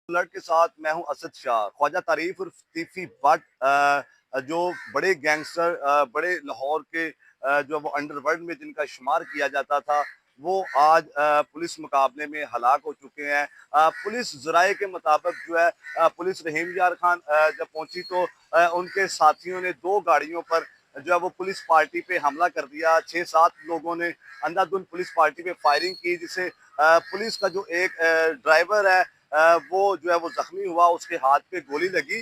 Alert के साथ मैं हूं असद शाह। ख्वाजा तारीफ और तीफी भट्ट जो बड़े गैंगस्टर बड़े लाहौर के जो वो अंडरवर्ल्ड में जिनका शुमार किया जाता था, वो आज पुलिस मुकाबले में हलाक हो चुके हैं। पुलिस ज़राए के मुताबिक जो है पुलिस रहीम यार खान जब पहुंची तो उनके साथियों ने 2 गाड़ियों पर जो है वो पुलिस पार्टी पे हमला कर दिया। 6-7 लोगों ने अंधाधुंध पुलिस पार्टी पे फायरिंग की, जिससे पुलिस का जो एक ड्राइवर है वो जो है वो जख्मी हुआ, उसके हाथ पे गोली लगी।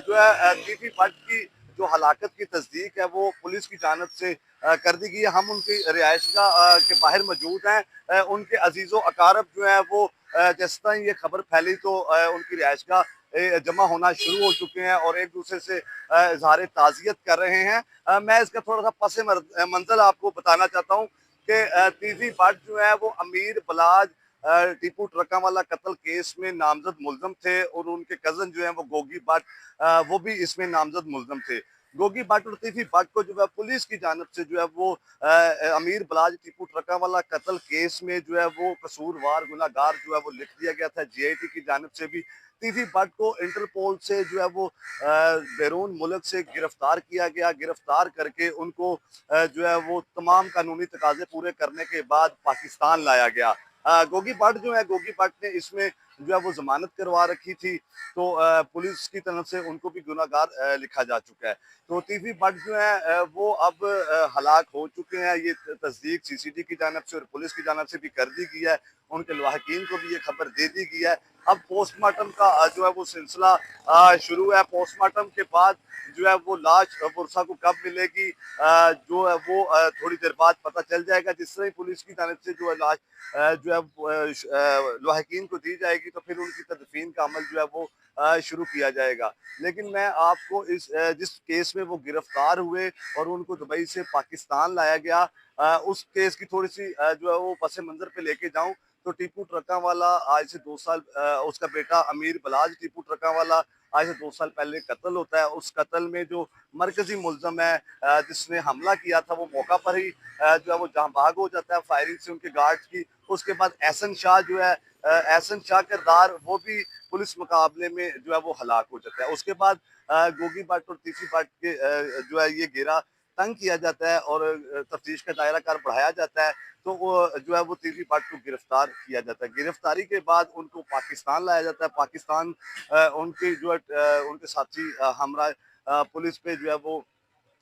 जो है तीफी भट्ट की जो हलाकत की तस्दीक है वो पुलिस की जानब से कर दी गई है। हम उनकी रिहायशगाह के बाहर मौजूद हैं। उनके अजीज़ो अकारब जो है वो जिस तरह ये खबर फैली तो उनकी रिहायशगाह जमा होना शुरू हो चुके हैं और एक दूसरे से इजहार ताज़ियत कर रहे हैं। मैं इसका थोड़ा सा पस मंज़र आपको बताना चाहता हूँ कि तीफी भट्ट जो है वो अमीर बलाज टीपू ट्रका वाला कत्ल केस में नामजद मुलजम थे और उनके कजन जो है वो गोगी भट्ट वो भी इसमें नामजद मुलजम थे। गोगी भट्ट और तीफी भट्ट को जो है पुलिस की जानब से जो है वो अमीर बलाज टीपू ट्रका वाला कत्ल केस में जो है वो कसूरवार गुनाहगार जो है वो लिख दिया गया था। जीआईटी की जानब से भी तीफी भट्ट को इंटरपोल से जो है वो बैरून मुल्क से गिरफ्तार किया गया। गिरफ्तार करके उनको जो है वो तमाम कानूनी तकाजे पूरे करने के बाद पाकिस्तान लाया गया। गोगी भट्ट जो है, गोगी भट्ट ने इसमें जो है वो जमानत करवा रखी थी, तो पुलिस की तरफ से उनको भी गुनाहगार लिखा जा चुका है। तो तीफी भट्ट जो है वो अब हलाक हो चुके हैं। ये तस्दीक सीसीडी की जानब से और पुलिस की जानब से भी कर दी गई है। उनके लवाहकीन को भी ये खबर दे दी गई है। अब पोस्टमार्टम का जो है वो सिलसिला शुरू है। पोस्टमार्टम के बाद जो है वो लाश पुरसा को कब मिलेगी जो है वो थोड़ी देर बाद पता चल जाएगा। जिस तरह ही पुलिस की जानब से जो है लाश जो है लवाहकीन को दी जाएगी तो फिर उनकी तदफीन का अमल जो है वो शुरू किया जाएगा। लेकिन मैं आपको जिस केस में वो गिरफ्तार हुए और उनको दुबई से पाकिस्तान लाया गया उस केस की थोड़ी सी जो है वो पस मंजर पे लेके जाऊं तो टीपू ट्रका वाला आज से 2 साल उसका बेटा अमीर बलाज टीपू ट्रका वाला आज से 2 साल पहले कत्ल होता है। उस कत्ल में जो मरकजी मुलजम है जिसने हमला किया था वो मौका पर ही जो है वो जहाँ भाग हो जाता है फायरिंग से उनके गार्ड्स की। उसके बाद एहसन शाह जो है एहसन शाह किरदार वो भी पुलिस मुकाबले में जो है वो हलाक हो जाता है। उसके बाद गोगी भट्ट और तीसरी भट्ट के जो है ये घेरा तंग किया जाता है और तफ्तीश का दायरा कार बढ़ाया जाता है। तो वो जो है वो तीसरी भट्ट को गिरफ्तार किया जाता है। गिरफ्तारी के बाद उनको पाकिस्तान लाया जाता है। पाकिस्तान उनके जो है उनके साथी हमरा पुलिस पे जो है वो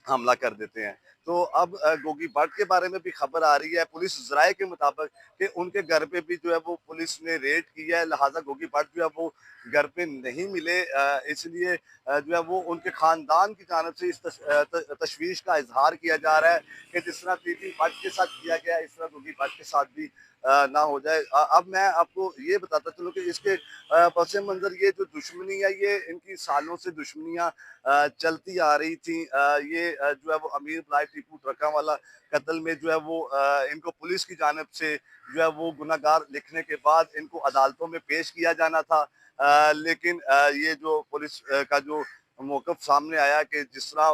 हमला कर देते हैं। तो अब गोगी भट्ट के बारे में भी खबर आ रही है पुलिस ज़राए के मुताबिक कि उनके घर पे भी जो है वो पुलिस ने रेड की है, लिहाजा गोगी भट्ट जो है वो घर पे नहीं मिले। इसलिए जो है वो उनके ख़ानदान की जानब से इस तशवीश का इजहार किया जा रहा है कि जिस तरह तीसरी भट्ट के साथ किया गया इस तरह गोगी भट्ट के साथ भी ना हो जाए। अब मैं आपको ये बताता चलूँ कि इसके पस मंज़र ये जो दुश्मनी है ये इनकी सालों से दुश्मनियाँ चलती आ रही थी। ये जो है वो अमीर बलाज टीपू ट्रका वाला कत्ल में जो है वो इनको पुलिस की जानब से जो है वो गुनाहगार लिखने के बाद इनको अदालतों में पेश किया जाना था। लेकिन ये जो पुलिस का जो मौक़िफ़ सामने आया कि जिस तरह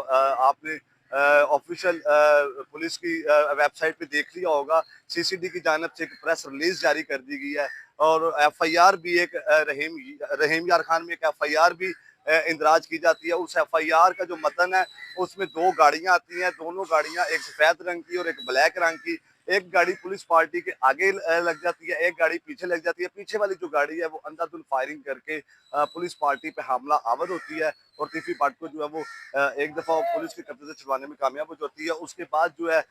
आपने ऑफिशियल पुलिस की वेबसाइट पे देख लिया होगा, सीसीडी की जानब से एक प्रेस रिलीज जारी कर दी गई है और एफआईआर भी एक रहीम यार खान में एक एफआईआर भी इंदराज की जाती है। उस एफआईआर का जो मतन है उसमें 2 गाड़ियां आती हैं। दोनों गाड़ियां एक सफेद रंग की और एक ब्लैक रंग की। एक गाड़ी पुलिस पार्टी के आगे लग जाती है, एक गाड़ी पीछे लग जाती है। पीछे वाली जो गाड़ी है वो अंधाधुंध फायरिंग करके पुलिस पार्टी पे हमला आवर होती है और तीसरी पार्टी को जो है वो एक दफा पुलिस के कब्जे से छुड़वाने में कामयाब हो जाती है। उसके बाद जो है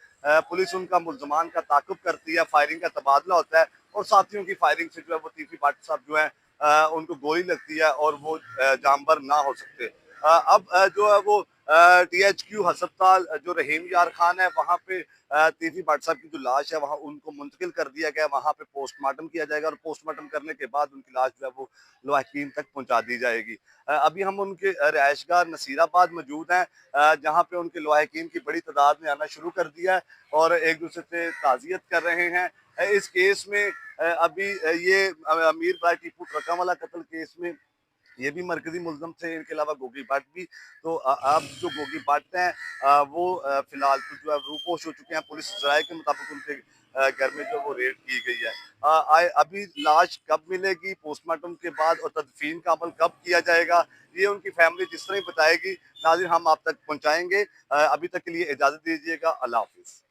पुलिस उनका मुल्जमान का ताकुब करती है, फायरिंग का तबादला होता है और साथियों की फायरिंग से जो है वो तीसरी पार्टी साहब जो है उनको गोली लगती है और वो जानबर ना हो सकते। अब जो है वो टीएचक्यू अस्पताल जो रहीम यार खान है वहाँ पे तीसरी भट्ट साहब की जो लाश है वहाँ उनको मुंतकिल कर दिया गया। वहाँ पे पोस्टमार्टम किया जाएगा और पोस्टमार्टम करने के बाद उनकी लाश जो है वो लवाहकीन तक पहुँचा दी जाएगी। अभी हम उनके रिहायशगाह नसीराबाद मौजूद हैं जहाँ पे उनके लवाहकीन की बड़ी तादाद ने आना शुरू कर दिया है और एक दूसरे से ताज़ियत कर रहे हैं। इस केस में अभी ये अमीर भाई टीपू ट्रका वाला कत्ल केस में ये भी मरकजी मुलजम थे, इनके अलावा गोगी भट्ट भी। तो अब जो गोगी भट्ट हैं वो फिलहाल तो जो है रूपोश हो चुके हैं। पुलिस ज़राए के मुताबिक उनके घर में जो वो रेड की गई है। अभी लाश कब मिलेगी, पोस्टमार्टम के बाद और तदफीन का अमल कब किया जाएगा, ये उनकी फैमिली जिस तरह ही बताएगी, नाज़रीन हम आप तक पहुँचाएँगे। अभी तक के लिए इजाज़त दीजिएगा। अल्लाह हाफ़िज़।